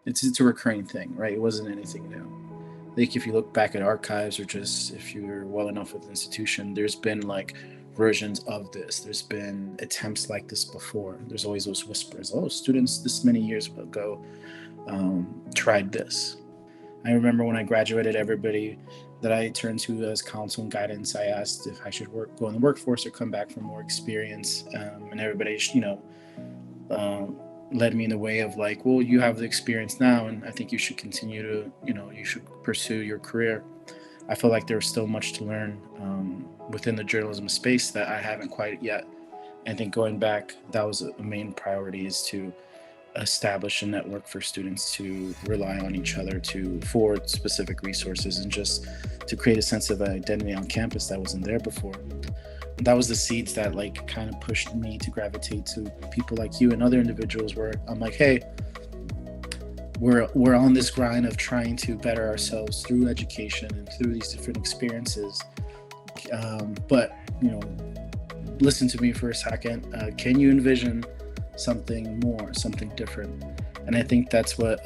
It's a recurring thing, right? It wasn't anything new. I think if you look back at archives or just if you're well enough with the institution, there's been like versions of this. There's been attempts like this before. There's always those whispers. Oh, students this many years ago tried this. I remember when I graduated, everybody that I turned to as counsel and guidance, I asked if I should go in the workforce or come back for more experience. And everybody, uh, led me in the way of like, well, you have the experience now, and I think you should continue to, you should pursue your career. I feel like there's still much to learn within the journalism space that I haven't quite yet. I think going back, that was a main priority is to establish a network for students to rely on each other to for specific resources and just to create a sense of identity on campus that wasn't there before. That was the seeds that like kind of pushed me to gravitate to people like you and other individuals where I'm like, hey, we're on this grind of trying to better ourselves through education and through these different experiences. But listen to me for a second. Can you envision something more, something different? And I think that's what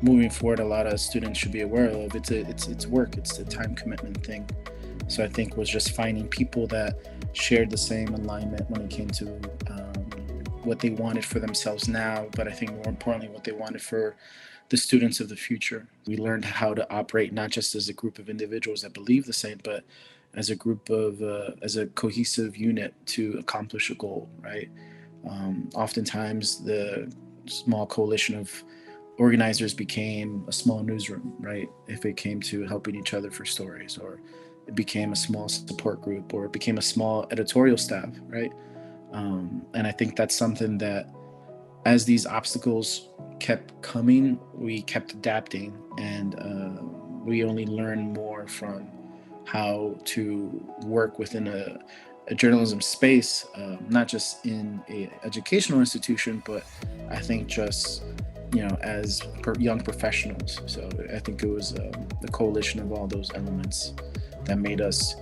moving forward, a lot of students should be aware of. It's work. It's a time commitment thing. So I think was just finding people that shared the same alignment when it came to what they wanted for themselves now, but I think more importantly, what they wanted for the students of the future. We learned how to operate not just as a group of individuals that believe the same, but as a group of, as a cohesive unit to accomplish a goal, right? Oftentimes, the small coalition of organizers became a small newsroom, right? If it came to helping each other for stories, or it became a small support group, or it became a small editorial staff, right? And I think that's something that, as these obstacles kept coming, we kept adapting, and we only learned more from how to work within a journalism space, not just in a educational institution, but I think just as young professionals. So I think it was the coalition of all those elements that made us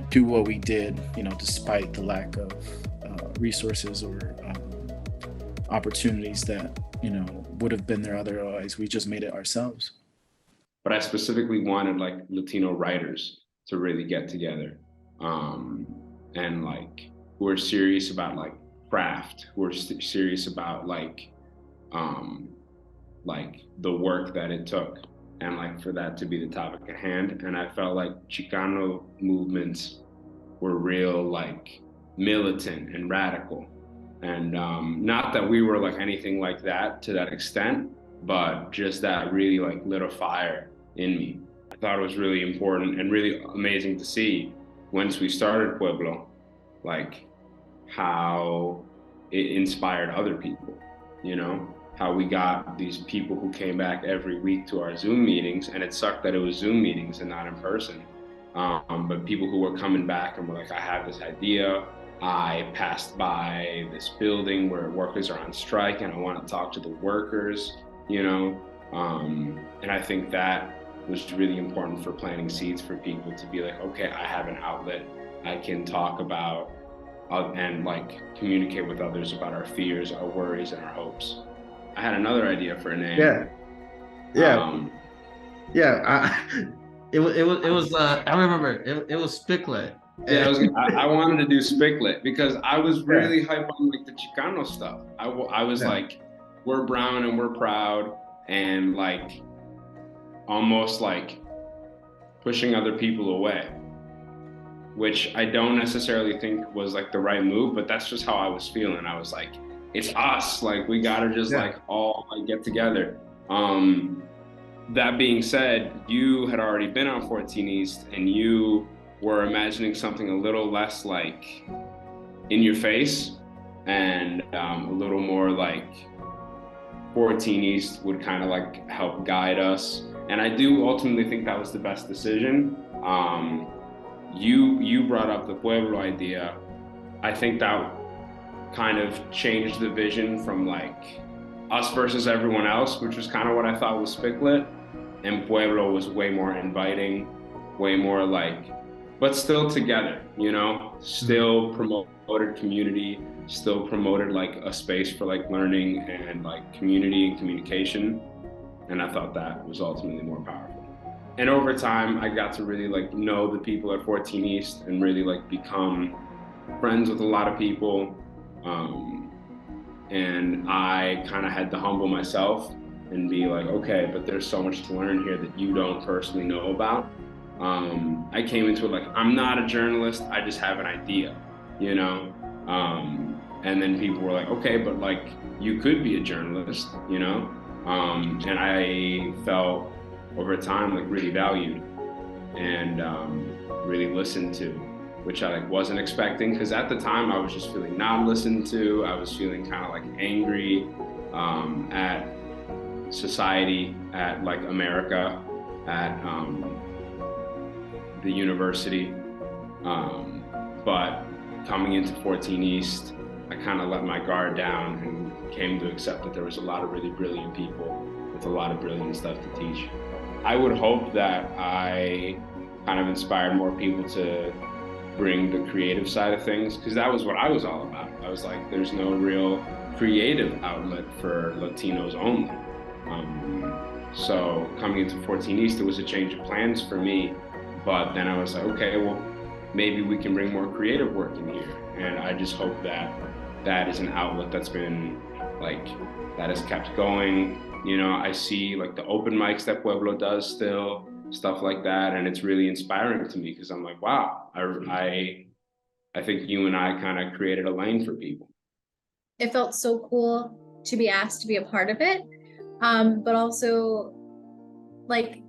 do what we did, despite the lack of resources or opportunities that would have been there otherwise. We just made it ourselves. But I specifically wanted like Latino writers to really get together, and like who are serious about like craft, who are serious about like the work that it took, and like for that to be the topic at hand. And I felt like Chicano movements were real like militant and radical. And not that we were like anything like that to that extent, but just that really like lit a fire in me. I thought it was really important and really amazing to see once we started Pueblo, like how it inspired other people, you know, how we got these people who came back every week to our Zoom meetings, and it sucked that it was Zoom meetings and not in person. But people who were coming back and were like, I have this idea. I passed by this building where workers are on strike and I want to talk to the workers, you know? And I think that was really important for planting seeds for people to be like, okay, I have an outlet. I can talk about and like communicate with others about our fears, our worries, and our hopes. I had another idea for a name. Yeah, yeah, yeah. It was. I remember it was Spicklet. Yeah, I wanted to do Spicklet because I was Yeah, really hyped on like the Chicano stuff. I was yeah, like, we're brown and we're proud, and like almost like pushing other people away, which I don't necessarily think was like the right move, but that's just how I was feeling. I was like, it's us, like we gotta just yeah. like all like get together. Um, that being said, you had already been on 14 East and you were imagining something a little less like in your face and a little more like 14 East would kind of like help guide us. And I do ultimately think that was the best decision. You brought up the Pueblo idea. I think that kind of changed the vision from like us versus everyone else, which was kind of what I thought was Spicklet. And Pueblo was way more inviting, way more like, but still together, you know, Mhm. still promoted community, still promoted like a space for like learning and like community and communication. And I thought that was ultimately more powerful. And over time, I got to really like know the people at 14 East and really like become friends with a lot of people. And I kind of had to humble myself and be like, okay, but there's so much to learn here that you don't personally know about. I came into it like, I'm not a journalist, I just have an idea, you know? And then people were like, okay, but like, you could be a journalist, you know? And I felt over time like really valued and really listened to, which I like wasn't expecting, because at the time I was just feeling not listened to. I was feeling kind of like angry at society, at like America, at the university. But coming into 14 East, I kind of let my guard down and came to accept that there was a lot of really brilliant people with a lot of brilliant stuff to teach. I would hope that I kind of inspired more people to bring the creative side of things, because that was what I was all about. I was like, there's no real creative outlet for Latinos only. So coming into 14 East, it was a change of plans for me. But then I was like, okay, well, maybe we can bring more creative work in here. And I just hope that that is an outlet that's been like, that has kept going. You know, I see like the open mics that Pueblo does still, stuff like that. And it's really inspiring to me because I'm like, wow, I think you and I kind of created a lane for people. It felt so cool to be asked to be a part of it. But also, like,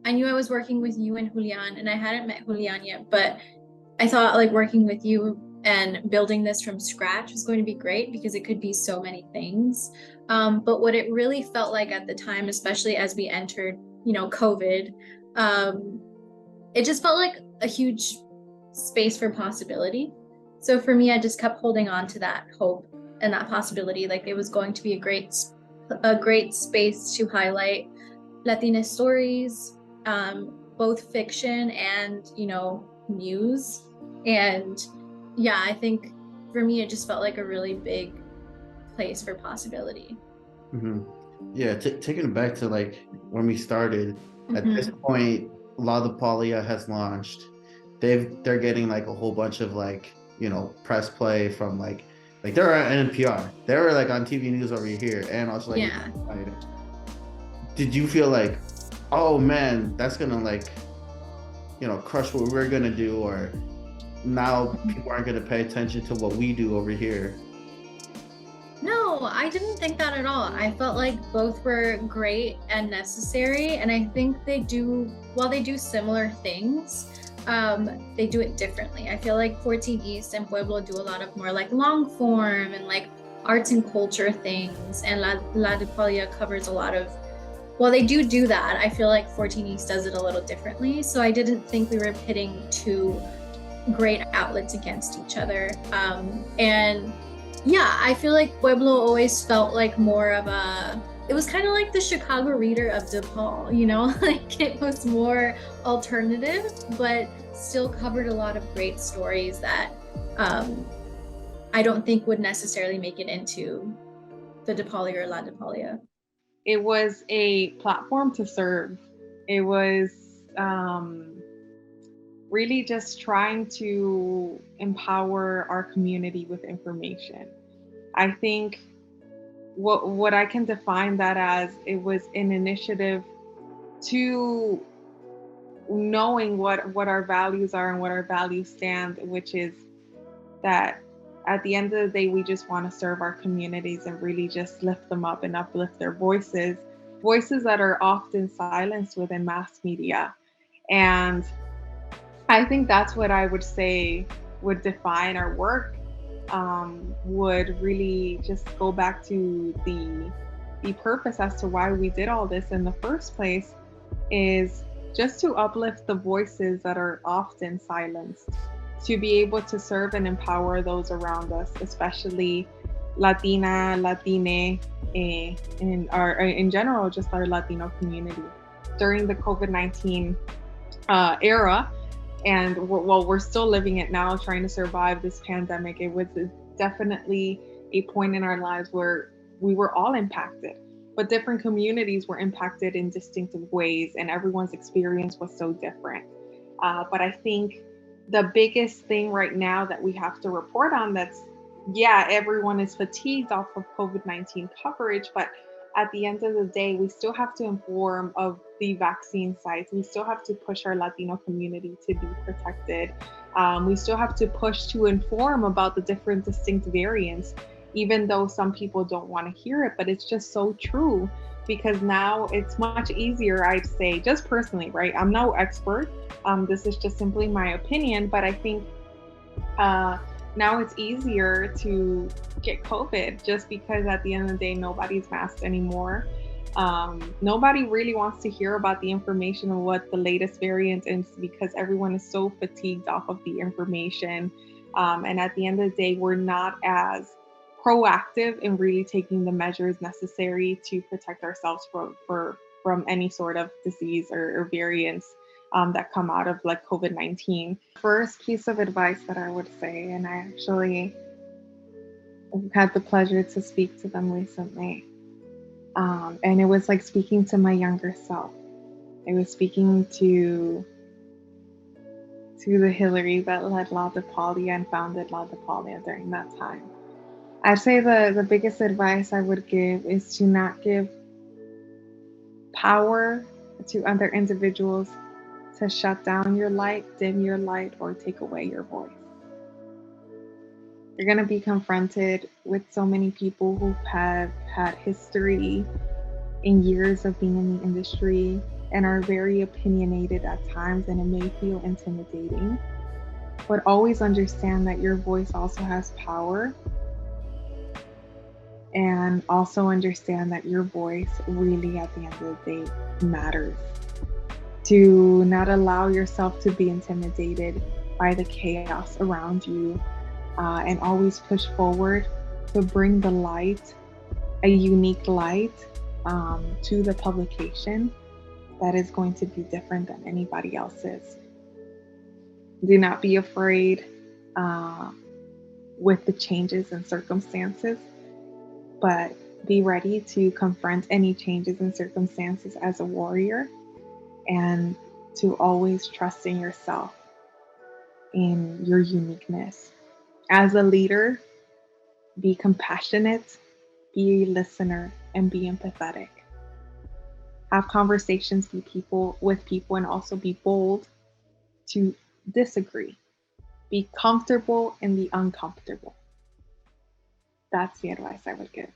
I knew I was working with you and Julian, and I hadn't met Julian yet, but I thought like working with you and building this from scratch was going to be great because it could be so many things. But what it really felt like at the time, especially as we entered, you know, COVID, it just felt like a huge space for possibility. So for me, I just kept holding on to that hope and that possibility. Like it was going to be a great space to highlight Latina stories, both fiction and, you know, news. And yeah, I think for me, it just felt like a really big place for possibility. Mm-hmm. Yeah, taking it back to like when we started, at this point, La Dipalia has launched. They're getting like a whole bunch of like, you know, press play from like they're on NPR. They were like on TV news over here, and also like, yeah. Did you feel like, oh man, that's gonna like, you know, crush what we're gonna do, or now people aren't gonna pay attention to what we do over here? No, I didn't think that at all. I felt like both were great and necessary, and I think while they do similar things, they do it differently. I feel like 14 East and Pueblo do a lot of more like long form and like arts and culture things, and La Dipalia covers a lot of, well, they do that. I feel like 14 East does it a little differently. So I didn't think we were pitting two great outlets against each other. And yeah, I feel like Pueblo always felt like more of it was kind of like the Chicago Reader of DePaul, you know, like it was more alternative, but still covered a lot of great stories that I don't think would necessarily make it into the DePalia or La Dipalia. It was a platform to serve. It was really just trying to empower our community with information. I think what I can define that as, it was an initiative to knowing what our values are and what our values stand, which is that at the end of the day, we just want to serve our communities and really just lift them up and uplift their voices that are often silenced within mass media. And I think that's what I would say would define our work, would really just go back to the purpose as to why we did all this in the first place, is just to uplift the voices that are often silenced, to be able to serve and empower those around us, especially Latina, Latine, in general, just our Latino community. During the COVID-19 era, and we're still living it now, trying to survive this pandemic, it was definitely a point in our lives where we were all impacted, but different communities were impacted in distinctive ways, and everyone's experience was so different. But I think the biggest thing right now that we have to report on, that's, yeah, everyone is fatigued off of COVID-19 coverage, but at the end of the day, we still have to inform of the vaccine sites. We still have to push our Latino community to be protected. We still have to push to inform about the different distinct variants, even though some people don't want to hear it, but it's just so true, because now it's much easier, I'd say, just personally, right? I'm no expert. This is just simply my opinion, but I think now it's easier to get COVID just because at the end of the day, nobody's masked anymore. Nobody really wants to hear about the information of what the latest variant is because everyone is so fatigued off of the information. And at the end of the day, we're not as proactive in really taking the measures necessary to protect ourselves from any sort of disease or variants that come out of like COVID-19. First piece of advice that I would say, and I actually had the pleasure to speak to them recently, and it was like speaking to my younger self. It was speaking to the Hillary that led La DePaulia and founded La DePaulia during that time. I'd say the biggest advice I would give is to not give power to other individuals to shut down your light, dim your light, or take away your voice. You're going to be confronted with so many people who have had history in years of being in the industry and are very opinionated at times, and it may feel intimidating. But always understand that your voice also has power, and also understand that your voice really at the end of the day matters. To not allow yourself to be intimidated by the chaos around you, and always push forward to bring the light, a unique light, to the publication that is going to be different than anybody else's. Do not be afraid with the changes in circumstances, but be ready to confront any changes in circumstances as a warrior, and to always trust in yourself, in your uniqueness. As a leader, be compassionate, be a listener, and be empathetic. Have conversations with people, and also be bold to disagree. Be comfortable in the uncomfortable. That's the advice I would give.